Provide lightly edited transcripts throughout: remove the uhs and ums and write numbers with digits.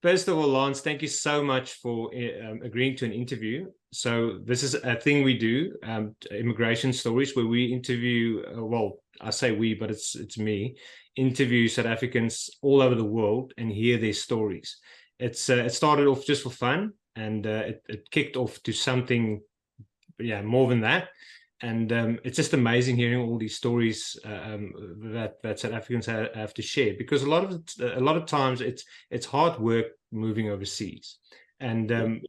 First of all, Lance, thank you so much for agreeing to an interview. So this is a thing we do, immigration stories, where we interview. Well, I say we, but it's me. Interview South Africans all over the world and hear their stories. It started off just for fun, and it kicked off to something, yeah, more than that. And it's just amazing hearing all these stories that South Africans have to share, because a lot of times it's hard work moving overseas, and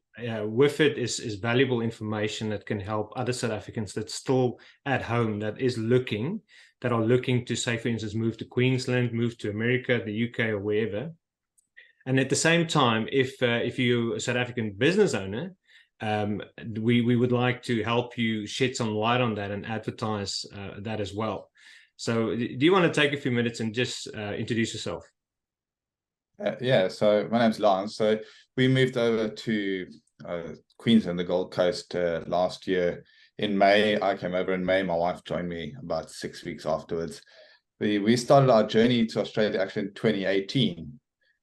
with it is valuable information that can help other South Africans that's still at home, that are looking to, say, for instance, move to Queensland, move to America, the UK, or wherever. And at the same time, if you're a South African business owner, we would like to help you shed some light on that and advertise that as well. So do you want to take a few minutes and just introduce yourself? Yeah, so my name's Lance. So we moved over to Queensland, the Gold Coast, last year in May. I came over in May. My wife joined me about 6 weeks afterwards. We started our journey to Australia actually in 2018.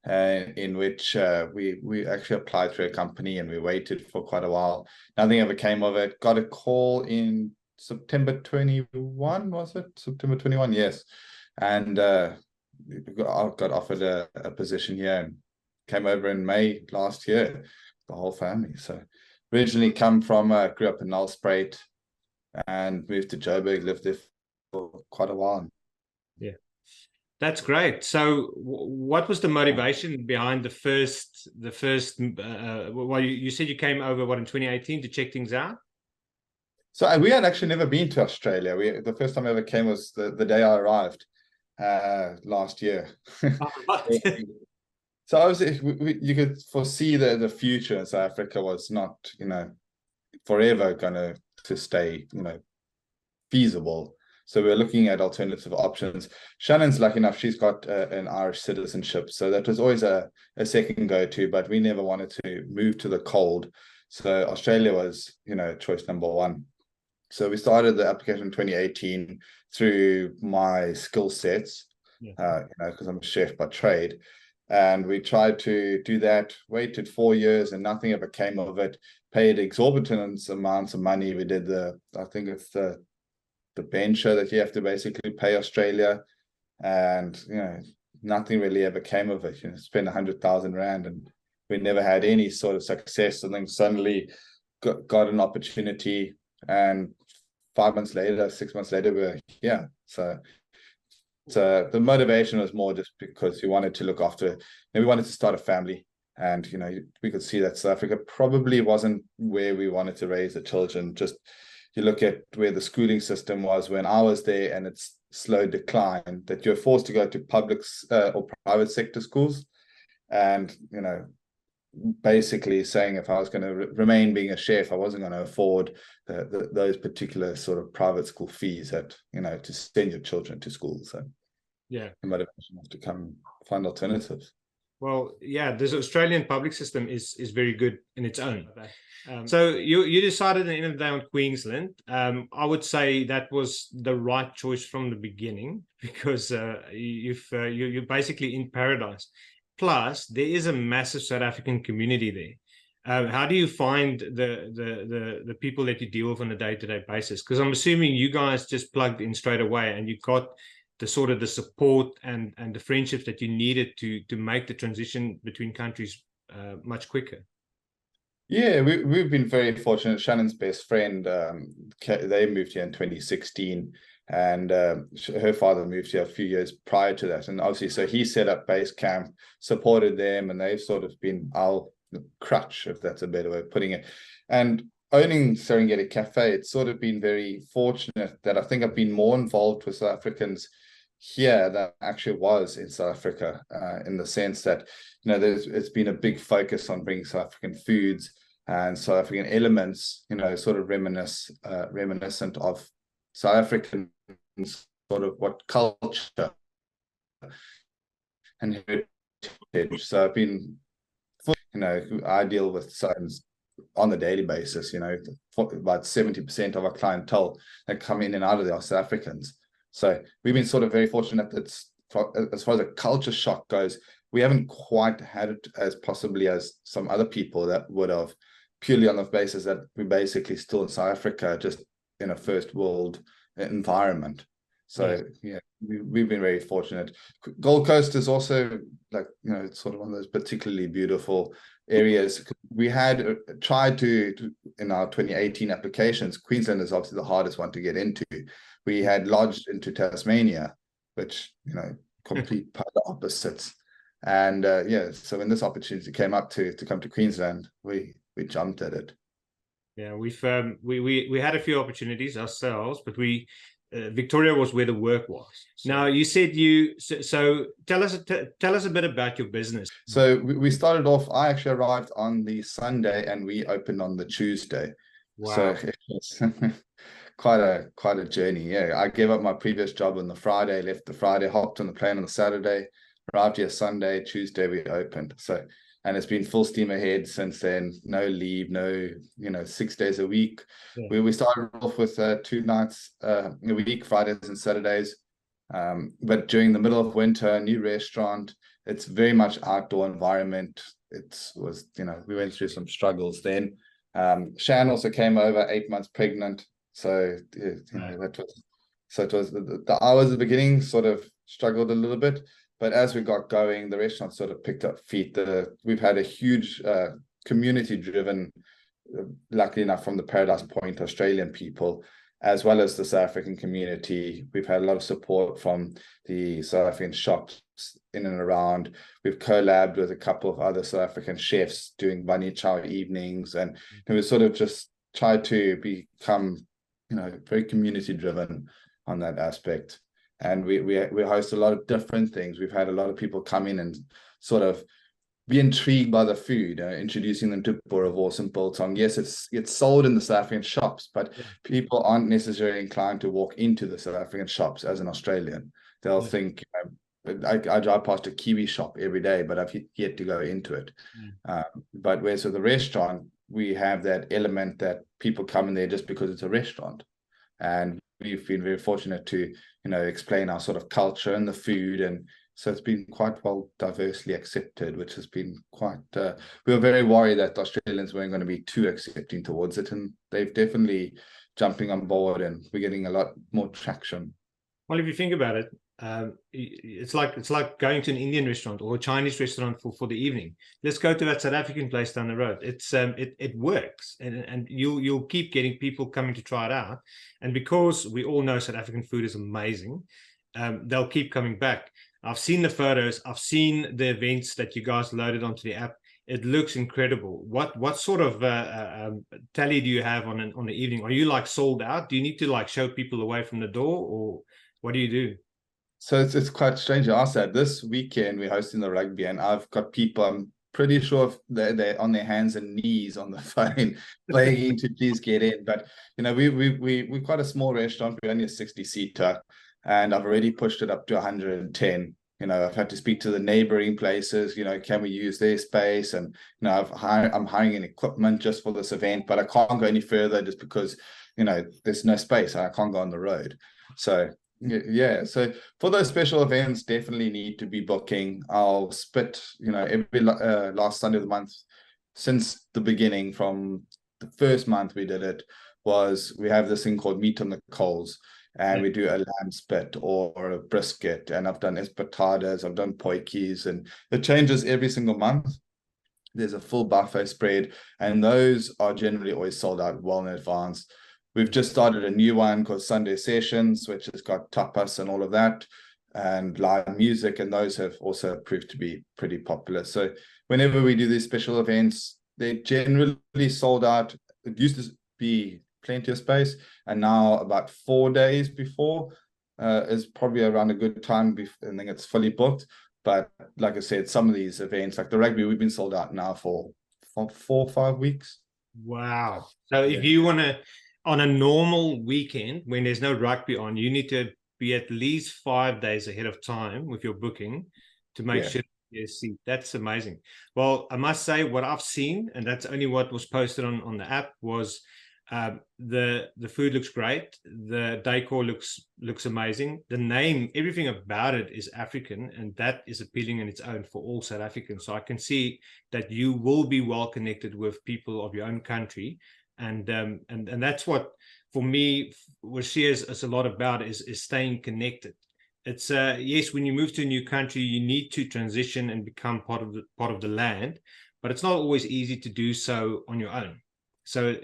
In which we actually applied through a company, and we waited for quite a while. Nothing ever came of it. Got a call in September 21, was it? September 21, yes. And I got offered a position here and came over in May last year, the whole family. So originally grew up in Nelspruit and moved to Joburg, lived there for quite a while. Yeah. That's great. So what was the motivation behind the first, well, you said you came over, in 2018 to check things out? So we had actually never been to Australia. The first time I ever came was the day I arrived last year. So obviously you could foresee that the future in South Africa was not, forever going to stay, feasible. So we're looking at alternative options. Shannon's lucky enough, she's got an Irish citizenship. So that was always a second go-to, but we never wanted to move to the cold. So Australia was, choice number one. So we started the application in 2018 through my skill sets, because I'm a chef by trade. And we tried to do that, waited 4 years and nothing ever came of it, paid exorbitant amounts of money. We did I think it's the venture that you have to basically pay Australia, and nothing really ever came of it. Spent 100,000 rand and we never had any sort of success. And then suddenly got an opportunity, and 6 months later we're here. So the motivation was more just because we wanted to look after, and we wanted to start a family. And we could see that South Africa probably wasn't where we wanted to raise the children. Just you look at where the schooling system was when I was there, and it's slow decline, that you're forced to go to public or private sector schools. And, basically saying if I was going to remain being a chef, I wasn't going to afford those particular sort of private school fees to send your children to school. So yeah, the motivation was to come find alternatives. Well, yeah, this Australian public system is very good in its own. So you decided at the end of the day on Queensland. I would say that was the right choice from the beginning, because you're basically in paradise. Plus, there is a massive South African community there. How do you find the people that you deal with on a day-to-day basis? Because I'm assuming you guys just plugged in straight away and you got the sort of the support and the friendships that you needed to make the transition between countries much quicker. Yeah, we've been very fortunate. Shannon's best friend, they moved here in 2016, and her father moved here a few years prior to that. And obviously, so he set up base camp, supported them, and they've sort of been our crutch, if that's a better way of putting it. And owning Serengeti Cafe, it's sort of been very fortunate that I think I've been more involved with South Africans here than actually was in South Africa, in the sense that it's been a big focus on bringing South African foods and South African elements, sort of reminiscent of South African sort of what culture and heritage. So I've been, I deal with science on a daily basis. About 70% of our clientele that come in and out of there are South Africans. So we've been sort of very fortunate that as far as a culture shock goes, we haven't quite had it as possibly as some other people that would have, purely on the basis that we're basically still in South Africa, just in a first world environment. So yeah, we've been very fortunate. Gold Coast is also, like, you know, it's sort of one of those particularly beautiful areas. We had tried to in our 2018 applications, Queensland is obviously the hardest one to get into. We had lodged into Tasmania, which, you know, complete polar opposites. And yeah, so when this opportunity came up to come to Queensland, we jumped at it. Yeah, we had a few opportunities ourselves, but Victoria was where the work was. Now, you said so tell us a bit about your business. So we started off, I actually arrived on the Sunday and we opened on the Tuesday. Wow. So it was quite a journey. Yeah, I gave up my previous job on the Friday, left the Friday, hopped on the plane on the Saturday, arrived here Sunday, Tuesday we opened. So, and it's been full steam ahead since then. No leave, no, you know, 6 days a week. Yeah. We started off with 2 nights a week, Fridays and Saturdays. But during the middle of winter, new restaurant, it's very much outdoor environment. It was, you know, we went through some struggles then. Shan also came over 8 months pregnant. So, you know, that was, so it was the hours at the beginning sort of struggled a little bit. But as we got going, the restaurant sort of picked up feet. We've had a huge community-driven, luckily enough, from the Paradise Point Australian people, as well as the South African community. We've had a lot of support from the South African shops in and around. We've collabed with a couple of other South African chefs doing bunny chow evenings, and we sort of just tried to become, you know, very community-driven on that aspect. And we host a lot of different things. We've had a lot of people come in and sort of be intrigued by the food, introducing them to boerewors and biltong. Yes, it's sold in the South African shops, but people aren't necessarily inclined to walk into the South African shops as an Australian. They'll think, you know, I drive past a Kiwi shop every day, but I've yet to go into it. But whereas with the restaurant, we have that element that people come in there just because it's a restaurant. And we've been very fortunate to, you know, explain our sort of culture and the food, and so it's been quite well diversely accepted, which has been quite. We were very worried that the Australians weren't going to be too accepting towards it, and they've definitely jumping on board, and we're getting a lot more traction. Well, if you think about it, it's like going to an Indian restaurant or a Chinese restaurant for the evening. Let's go to that South African place down the road. It works, and you'll keep getting people coming to try it out. And because we all know South African food is amazing, they'll keep coming back. I've seen the photos. I've seen the events that you guys loaded onto the app. It looks incredible. What sort of tally do you have on the evening? Are you like sold out? Do you need to like show people away from the door, or what do you do? So it's quite strange. I said this weekend we're hosting the rugby, and I've got people, I'm pretty sure they're on their hands and knees on the phone begging to please get in. But you know, we're quite a small restaurant. We're only a 60-seater, and I've already pushed it up to 110. You know, I've had to speak to the neighboring places, you know, can we use their space? And, you know, I'm hiring in equipment just for this event, but I can't go any further just because, you know, there's no space. I can't go on the road. So, yeah. So for those special events, definitely need to be booking. I'll spit, you know, every last Sunday of the month since the beginning, from the first month we did it, was we have this thing called meat on the coals. And we do a lamb spit or a brisket, and I've done espetadas, I've done potjiekos, and it changes every single month. There's a full buffet spread, and those are generally always sold out well in advance. We've just started a new one called Sunday Sessions, which has got tapas and all of that, and live music, and those have also proved to be pretty popular. So whenever we do these special events, they're generally sold out. It used to be plenty of space, and now about 4 days before is probably around a good time, and then it's fully booked. But like I said, some of these events, like the rugby, we've been sold out now for 4 or 5 weeks. Wow. So if you want to, on a normal weekend when there's no rugby on, you need to be at least 5 days ahead of time with your booking to make sure you see. That's amazing. Well, I must say, what I've seen, and that's only what was posted on the app, was The food looks great. The decor looks amazing. The name, everything about it is African, and that is appealing in its own for all South Africans. So I can see that you will be well connected with people of your own country, and that's what for me Oorsee is a lot about is staying connected. It's yes, when you move to a new country, you need to transition and become part of the land, but it's not always easy to do so on your own. So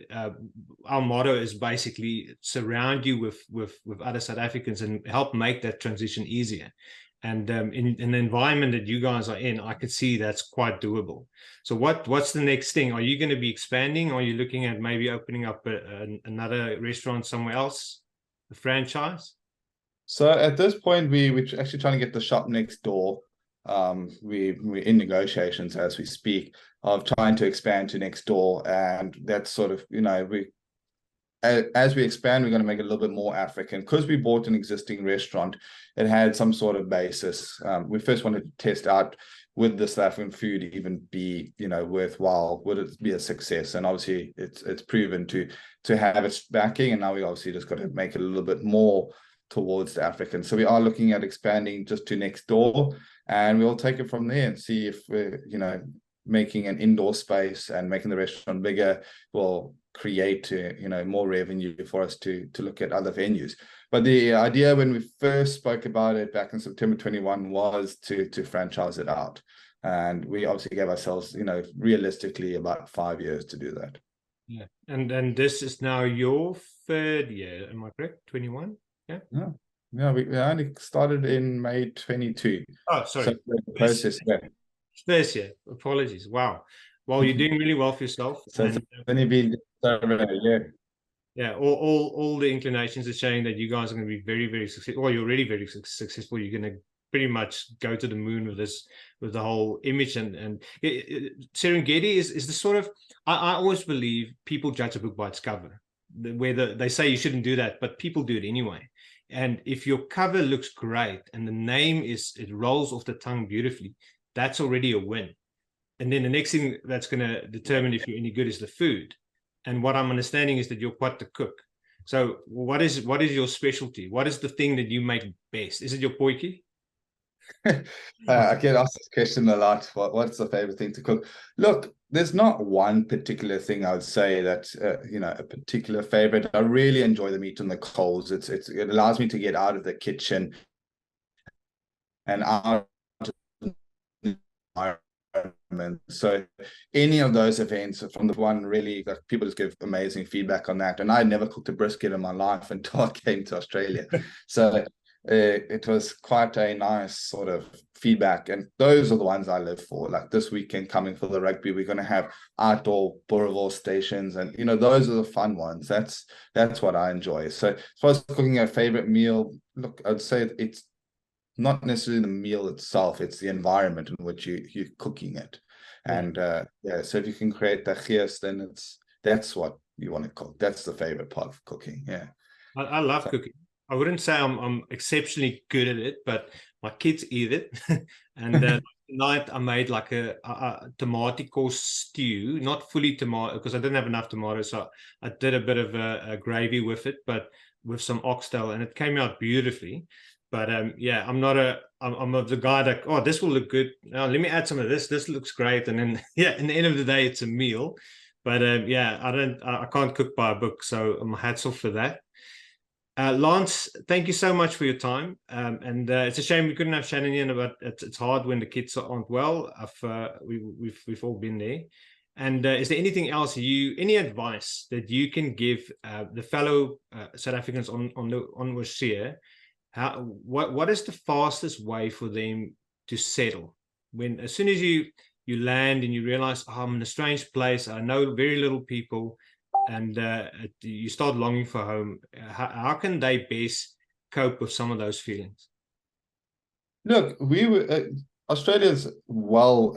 our motto is basically surround you with other South Africans and help make that transition easier. And in the environment that you guys are in, I could see that's quite doable. So what's the next thing? Are you going to be expanding? Or are you looking at maybe opening up another restaurant somewhere else, a franchise? So at this point, we're actually trying to get the shop next door. We're in negotiations as we speak of trying to expand to next door, and that's sort of, as we expand, we're going to make it a little bit more African because we bought an existing restaurant. It had some sort of basis. We first wanted to test out, would the South African food even be, worthwhile? Would it be a success? And obviously, it's proven to have its backing, and now we obviously just got to make it a little bit more towards the African. So we are looking at expanding just to next door, and we'll take it from there and see if we're, making an indoor space and making the restaurant bigger will create, more revenue for us to look at other venues. But the idea when we first spoke about it back in September 21 was to franchise it out. And we obviously gave ourselves, realistically about 5 years to do that. Yeah. And this is now your third year, am I correct? 21? Yeah. Yeah, we only started in May 22. Oh, sorry. So the process there. First year. Apologies. Wow. Well, you're doing really well for yourself. So it's only been over a year. Yeah, all the inclinations are showing that you guys are going to be very, very successful. Well, you're already very successful. You're going to pretty much go to the moon with this, with the whole image. And Serengeti is the sort of, I always believe people judge a book by its cover, where they say you shouldn't do that, but people do it anyway. And if your cover looks great and the name it rolls off the tongue beautifully, that's already a win. And then the next thing that's going to determine if you're any good is the food. And what I'm understanding is that you're quite the cook. So what is your specialty? What is the thing that you make best? Is it your potjie? I get asked this question a lot. What's the favorite thing to cook? Look, there's not one particular thing I would say that a particular favorite. I really enjoy the meat on the coals. It allows me to get out of the kitchen and out of the environment. So any of those events from the one really, like, people just give amazing feedback on that. And I never cooked a brisket in my life until I came to Australia. So it was quite a nice sort of feedback, and those are the ones I live for. Like this weekend coming for the rugby, we're going to have outdoor braaivleis stations, and those are the fun ones. That's what I enjoy. So as far as cooking a favorite meal, look, I'd say it's not necessarily the meal itself, it's the environment in which you're cooking it. And so if you can create that gees, then that's what you want to cook. That's the favorite part of cooking. Yeah, I love cooking. I wouldn't say I'm exceptionally good at it, but my kids eat it. And tonight I made like a potjiekos stew, not fully tomato because I didn't have enough tomatoes. So I did a bit of a gravy with it, but with some oxtail, and it came out beautifully. But I'm of the guy that, oh, this will look good. Now let me add some of this. This looks great, and then in the end of the day, it's a meal. But I can't cook by a book, so my hats off for that. Lance, thank you so much for your time. And it's a shame we couldn't have Shannon in, but it's hard when the kids aren't well. We've all been there. And is there anything else any advice that you can give the fellow South Africans on Oorsee? What is the fastest way for them to settle? As soon as you land and you realize, oh, I'm in a strange place, I know very little people, and you start longing for home, how can they best cope with some of those feelings? Look, Australia's well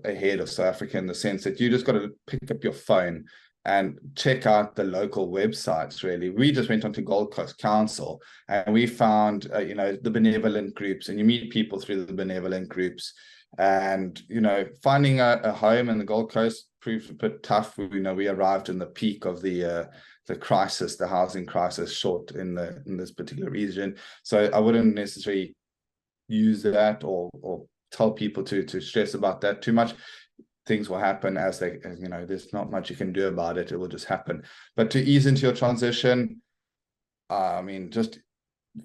ahead of South Africa in the sense that you just got to pick up your phone and check out the local websites. Really, we just went onto Gold Coast Council and we found the benevolent groups, and you meet people through the benevolent groups. And finding a home in the Gold Coast proved a bit tough. We arrived in the peak of the crisis, the housing crisis, short in this particular region. So I wouldn't necessarily use that or tell people to stress about that too much. Things will happen as there's not much you can do about it. It will just happen. But to ease into your transition, I mean, just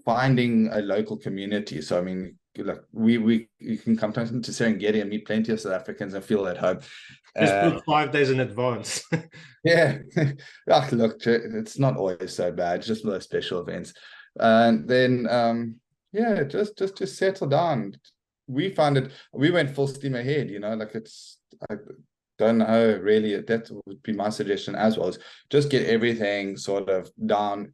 finding a local community. So I mean, like you can come to Serengeti and meet plenty of South Africans and feel at home. Just book 5 days in advance. Yeah, look, it's not always so bad. It's just those special events, and then yeah, just to settle down. We went full steam ahead. Like I don't know really. That would be my suggestion as well. Is just get everything sort of down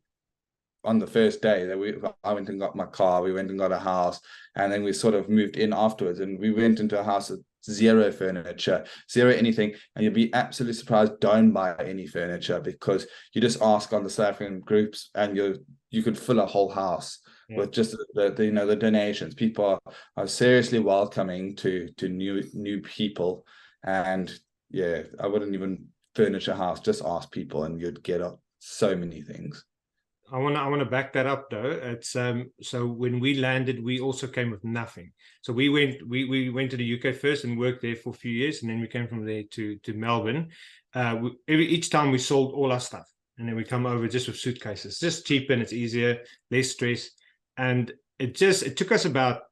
on the first day. That I went and got my car. We went and got a house, and then we sort of moved in afterwards. And we went into a house with zero furniture, zero anything. And you'll be absolutely surprised. Don't buy any furniture, because you just ask on the South African groups, and you could fill a whole house. Yeah. With just the donations. People are seriously welcoming to new people, and yeah, I wouldn't even furnish a house. Just ask people, and you'd get so many things. I want to back that up though. It's so when we landed, we also came with nothing. So we went to the UK first and worked there for a few years, and then we came from there to Melbourne. Each time we sold all our stuff, and then we come over just with suitcases. Just cheaper, and it's easier, less stress. And it took us about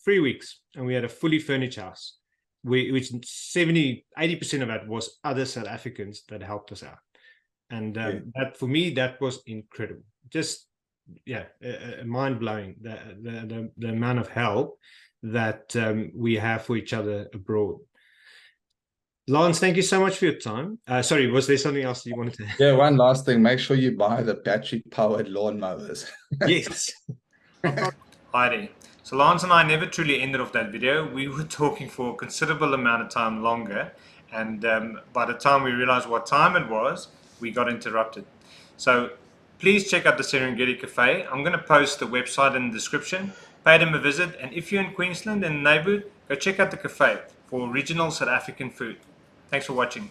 3 weeks, and we had a fully furnished house. Which 80% of that was other South Africans that helped us out. And that, for me, that was incredible. Just mind-blowing, the amount of help that we have for each other abroad. Lance, thank you so much for your time. Sorry, was there something else you wanted to? Yeah, one last thing. Make sure you buy the battery-powered lawnmowers. Yes. Heidi. So Lance and I never truly ended off that video. We were talking for a considerable amount of time longer. And by the time we realized what time it was, we got interrupted. So please check out the Serengeti Cafe. I'm going to post the website in the description. Pay them a visit. And if you're in Queensland and the neighborhood, go check out the cafe for original South African food. Thanks for watching.